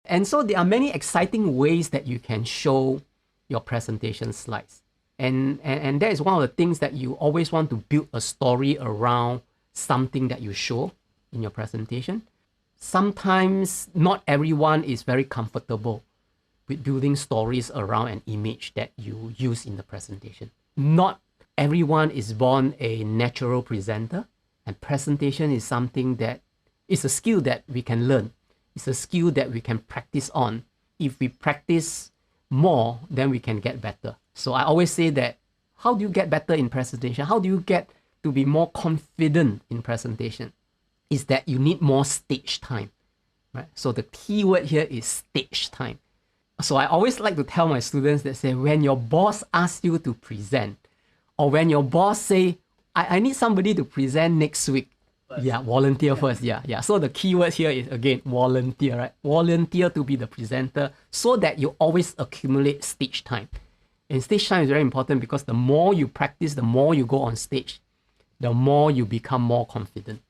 And so there are many exciting ways that you can show your presentation slides. And that is one of the things that you always want to build a story around something that you show in your presentation. Sometimes not everyone is very comfortable with building stories around an image that you use in the presentation. Not everyone is born a natural presenter, and presentation is something that is a skill that we can learn. It's a skill that we can practice on. If we practice more, then we can get better. So I always say that, how do you get better in presentation? How do you get to be more confident in presentation? Is that you need more stage time, right? So the key word here is stage time. So I always like to tell my students that say, when your boss asks you to present, or when your boss say, I need somebody to present next week. Yeah, volunteer first. Yeah. So the key word here is, again, volunteer, right? Volunteer to be the presenter so that you always accumulate stage time. And stage time is very important because the more you practice, the more you go on stage, the more you become more confident.